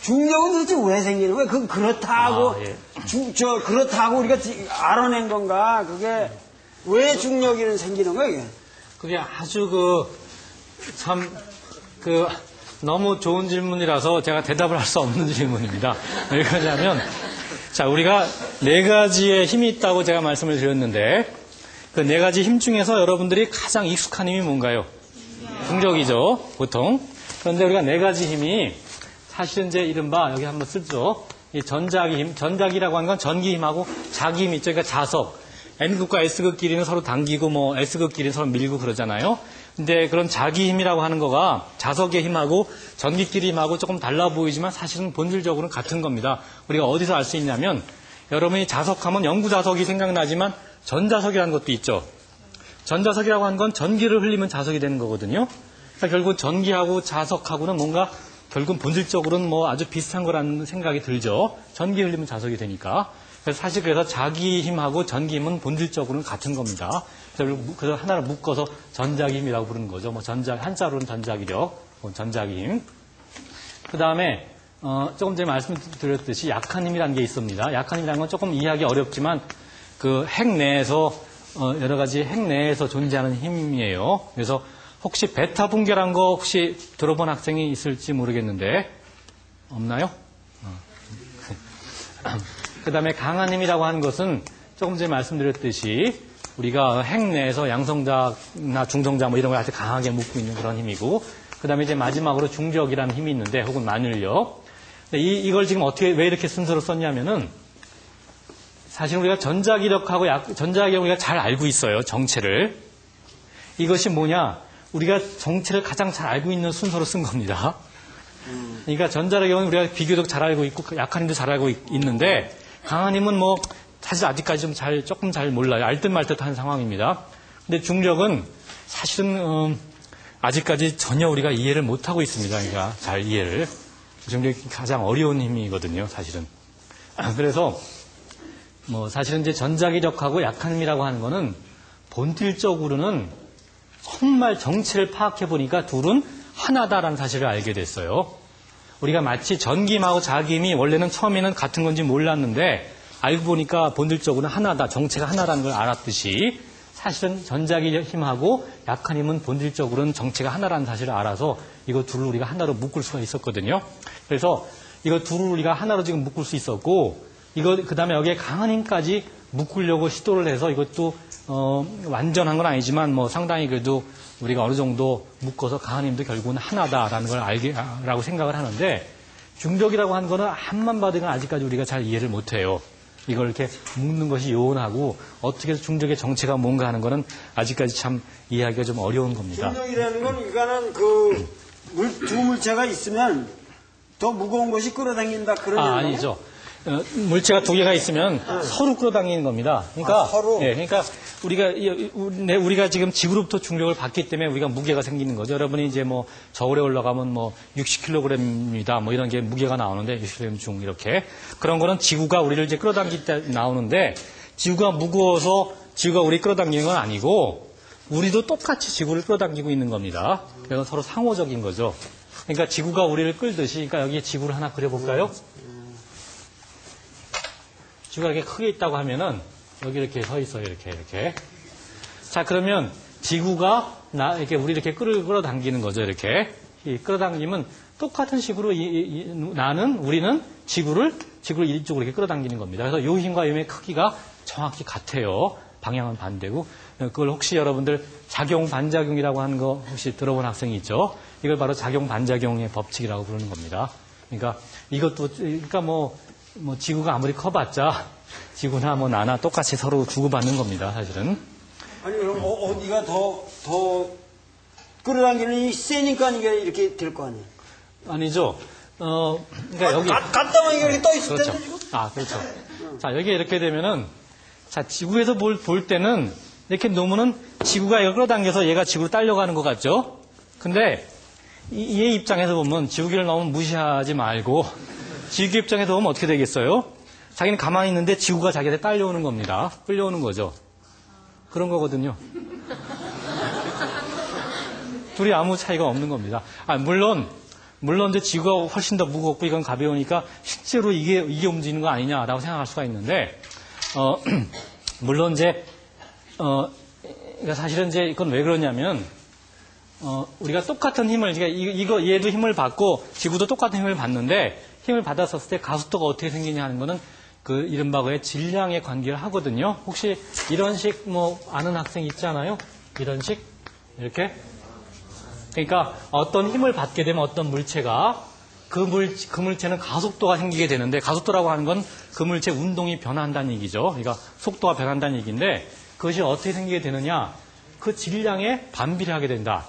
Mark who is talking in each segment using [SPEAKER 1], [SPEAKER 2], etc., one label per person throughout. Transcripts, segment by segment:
[SPEAKER 1] 중력은 도대체 왜 생기는 거야? 그건 그렇다고,
[SPEAKER 2] 예.
[SPEAKER 1] 그렇다고 우리가 알아낸 건가? 그게 왜 중력이 생기는 거야, 이게?
[SPEAKER 2] 그게 아주 너무 좋은 질문이라서 제가 대답을 할 수 없는 질문입니다. 왜 그러냐면, 자, 우리가 네 가지의 힘이 있다고 제가 말씀을 드렸는데, 그 네 가지 힘 중에서 여러분들이 가장 익숙한 힘이 뭔가요? 중력이죠, 보통. 그런데 우리가 네 가지 힘이 사실은 이제 이른바 여기 한번 쓰죠. 이 전자기 힘, 전자기라고 하는 건 전기 힘하고 자기 힘 있죠. 그러니까 자석. N극과 S극끼리는 서로 당기고 뭐 S극끼리는 서로 밀고 그러잖아요. 근데 그런 자기 힘이라고 하는 거가 자석의 힘하고 전기끼리 힘하고 조금 달라 보이지만 사실은 본질적으로는 같은 겁니다. 우리가 어디서 알 수 있냐면 여러분이 자석하면 영구자석이 생각나지만 전자석이라는 것도 있죠. 전자석이라고 하는 건 전기를 흘리면 자석이 되는 거거든요. 그러니까 결국 전기하고 자석하고는 뭔가 결국 본질적으로는 뭐 아주 비슷한 거라는 생각이 들죠. 전기 흘리면 자석이 되니까. 그래서 자기 힘하고 전기 힘은 본질적으로는 같은 겁니다. 그래서 하나를 묶어서 전자기 힘이라고 부르는 거죠. 뭐 한자로는 전자기력, 전자기 힘. 그 다음에 조금 전에 말씀드렸듯이 약한 힘이라는 게 있습니다. 약한 힘이라는 건 조금 이해하기 어렵지만 그 핵 내에서 여러 가지 핵 내에서 존재하는 힘이에요. 그래서 혹시 베타 분계란 거 혹시 들어본 학생이 있을지 모르겠는데 없나요? 그 다음에 강한 힘이라고 하는 것은 조금 전에 말씀드렸듯이 우리가 핵 내에서 양성자나 중성자 뭐 이런 걸 아주 강하게 묶고 있는 그런 힘이고, 그 다음에 이제 마지막으로 중력이라는 힘이 있는데, 혹은 만율력. 이걸 지금 왜 이렇게 순서로 썼냐면은 사실 우리가 전자기력을 우리가 잘 알고 있어요. 정체를. 이것이 뭐냐? 우리가 정체를 가장 잘 알고 있는 순서로 쓴 겁니다. 그러니까 전자의 경우는 우리가 비교적 잘 알고 있고 약한 힘도 잘 알고 있는데 강한 힘은 뭐 사실 아직까지 조금 잘 몰라요. 알듯 말듯한 상황입니다. 근데 중력은 사실은 아직까지 전혀 우리가 이해를 못하고 있습니다. 그러니까 잘 이해를. 중력이 가장 어려운 힘이거든요. 사실은. 그래서 뭐 사실은 이제 전자기력하고 약한 힘이라고 하는 거는 본질적으로는 정말 정체를 파악해 보니까 둘은 하나다라는 사실을 알게 됐어요. 우리가 마치 전기힘하고 자기힘이 원래는 처음에는 같은 건지 몰랐는데 알고 보니까 본질적으로는 하나다, 정체가 하나라는 걸 알았듯이 사실은 전자기힘하고 약한 힘은 본질적으로는 정체가 하나라는 사실을 알아서 이거 둘을 우리가 하나로 묶을 수가 있었거든요. 그래서 이거 둘을 우리가 하나로 지금 묶을 수 있었고, 그 다음에 여기에 강한 힘까지 묶으려고 시도를 해서 이것도 완전한 건 아니지만 뭐 상당히 그래도 우리가 어느 정도 묶어서 강한 힘도 결국은 하나다라는 걸 라고 생각을 하는데, 중력이라고 하는 거는 한만 받으면 아직까지 우리가 잘 이해를 못해요. 이걸 이렇게 묶는 것이 요원하고 어떻게 해서 중력의 정체가 뭔가 하는 거는 아직까지 참 이해하기가 좀 어려운 겁니다.
[SPEAKER 1] 중력이라는 건 이거는 두 물체가 있으면 더 무거운 것이 끌어당긴다 그런 얘기인가요?
[SPEAKER 2] 아니죠. 물체가 두 개가 있으면 서로 끌어당기는 겁니다. 그러니까,
[SPEAKER 1] 서로?
[SPEAKER 2] 예, 그러니까 우리가 지금 지구로부터 중력을 받기 때문에 우리가 무게가 생기는 거죠. 여러분이 이제 뭐 저울에 올라가면 뭐 60kg입니다. 뭐 이런 게 무게가 나오는데 60kg 중 이렇게. 그런 거는 지구가 우리를 이제 끌어당길 때 나오는데, 지구가 무거워서 지구가 우리 끌어당기는 건 아니고 우리도 똑같이 지구를 끌어당기고 있는 겁니다. 그래서 서로 상호적인 거죠. 그러니까 지구가 우리를 끌듯이, 그러니까 여기에 지구를 하나 그려볼까요? 지구가 이렇게 크게 있다고 하면은 여기 이렇게 서 있어요. 이렇게. 자, 그러면 지구가 이렇게 우리 이렇게 끌어당기는 거죠. 이렇게. 이 끌어당기면 똑같은 식으로 우리는 지구를 이쪽으로 이렇게 끌어당기는 겁니다. 그래서 요 힘과 요 힘의 크기가 정확히 같아요. 방향은 반대고. 그걸 혹시 여러분들 작용 반작용이라고 하는 거 혹시 들어본 학생이 있죠? 이걸 바로 작용 반작용의 법칙이라고 부르는 겁니다. 그러니까 그러니까 뭐 지구가 아무리 커봤자 지구나 뭐 나나 똑같이 서로 주고받는 겁니다, 사실은.
[SPEAKER 1] 아니, 그럼 어디가 더 끌어당기는 힘이 세니까 이게 이렇게 될 거 아니에요?
[SPEAKER 2] 아니죠. 그러니까 여기.
[SPEAKER 1] 간단하게 이렇게 떠 있을
[SPEAKER 2] 그렇죠.
[SPEAKER 1] 텐데, 지금?
[SPEAKER 2] 그렇죠. 자, 여기 이렇게 되면은, 자, 지구에서 볼 때는 이렇게 놓으면은 지구가 이걸 끌어당겨서 얘가 지구로 딸려가는 것 같죠? 근데 얘 입장에서 보면 지구기를 너무 무시하지 말고 지구 입장에서 보면 어떻게 되겠어요? 자기는 가만히 있는데 지구가 자기한테 딸려오는 겁니다. 끌려오는 거죠. 그런 거거든요. 둘이 아무 차이가 없는 겁니다. 물론 물론 이제 지구가 훨씬 더 무겁고 이건 가벼우니까 실제로 이게 움직이는 거 아니냐라고 생각할 수가 있는데, 물론 이제, 그러니까 사실은 이제 이건 왜 그러냐면, 우리가 똑같은 힘을, 그러니까 얘도 힘을 받고 지구도 똑같은 힘을 받는데 힘을 받았었을 때 가속도가 어떻게 생기냐 하는 거는 그 이른바 그의 질량에 관계를 하거든요. 혹시 이런 식 뭐 아는 학생 있잖아요? 이런 식? 이렇게? 그러니까 어떤 힘을 받게 되면 어떤 물체가 그 물체는 가속도가 생기게 되는데 가속도라고 하는 건 그 물체 운동이 변한다는 얘기죠. 그러니까 속도가 변한다는 얘기인데 그것이 어떻게 생기게 되느냐? 그 질량에 반비례 하게 된다.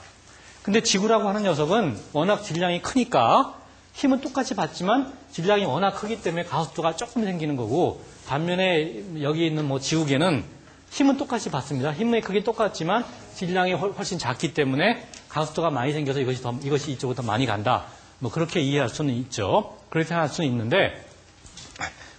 [SPEAKER 2] 근데 지구라고 하는 녀석은 워낙 질량이 크니까 힘은 똑같이 받지만 질량이 워낙 크기 때문에 가속도가 조금 생기는 거고 반면에 여기 있는 뭐 지구계는 힘은 똑같이 받습니다. 힘의 크기 똑같지만 질량이 훨씬 작기 때문에 가속도가 많이 생겨서 이것이 이쪽으로 더 많이 간다. 뭐 그렇게 이해할 수는 있죠. 그렇게 생각할 수는 있는데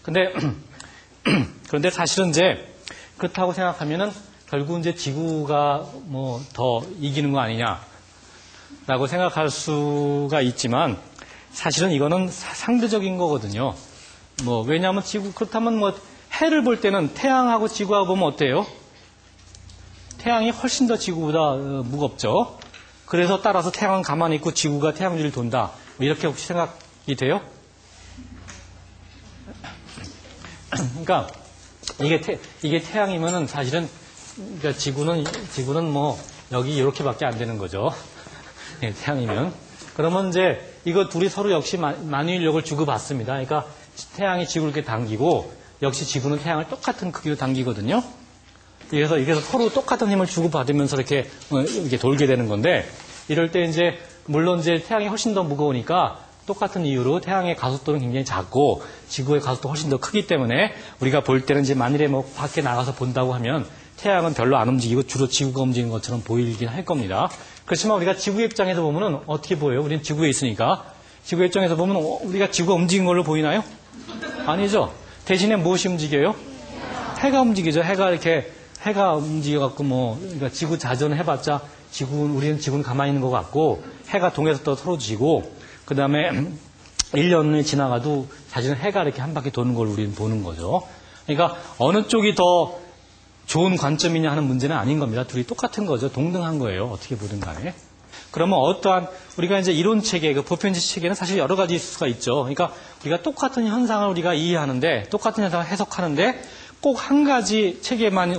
[SPEAKER 2] 그런데 사실은 이제 그렇다고 생각하면은 결국 이제 지구가 뭐 더 이기는 거 아니냐라고 생각할 수가 있지만 사실은 이거는 상대적인 거거든요. 뭐 왜냐하면 그렇다면 뭐 해를 볼 때는 태양하고 지구하고 보면 어때요? 태양이 훨씬 더 지구보다 무겁죠. 그래서 따라서 태양은 가만히 있고 지구가 태양 주위를 돈다. 뭐 이렇게 혹시 생각이 돼요? 그러니까 이게 태양이면은 사실은 그러니까 지구는 뭐 여기 이렇게밖에 안 되는 거죠. 네, 태양이면. 그러면 이제 이거 둘이 서로 역시 만유인력을 주고받습니다. 그러니까 태양이 지구를 이렇게 당기고 역시 지구는 태양을 똑같은 크기로 당기거든요. 그래서 서로 똑같은 힘을 주고받으면서 이렇게 돌게 되는 건데 이럴 때 이제 물론 이제 태양이 훨씬 더 무거우니까 똑같은 이유로 태양의 가속도는 굉장히 작고 지구의 가속도가 훨씬 더 크기 때문에 우리가 볼 때는 이제 만일에 뭐 밖에 나가서 본다고 하면 태양은 별로 안 움직이고 주로 지구가 움직이는 것처럼 보이긴 할 겁니다. 그렇지만 우리가 지구의 입장에서 보면은 어떻게 보여요? 우리는 지구에 있으니까. 지구의 입장에서 보면 우리가 지구가 움직이는 걸로 보이나요? 아니죠. 대신에 무엇이 움직여요? 해가 움직이죠. 해가 움직여갖고 그러니까 지구 자전을 해봤자 우리는 지구는 가만히 있는 것 같고 해가 동에서 또 틀어지고 그 다음에 1년이 지나가도 사실은 해가 이렇게 한 바퀴 도는 걸 우리는 보는 거죠. 그러니까 어느 쪽이 더 좋은 관점이냐 하는 문제는 아닌 겁니다. 둘이 똑같은 거죠. 동등한 거예요. 어떻게 보든 간에. 그러면 어떠한 우리가 이제 이론 체계, 그 보편지 체계는 사실 여러 가지 있을 수가 있죠. 그러니까 우리가 똑같은 현상을 우리가 이해하는데 똑같은 현상을 해석하는데 꼭 한 가지 체계만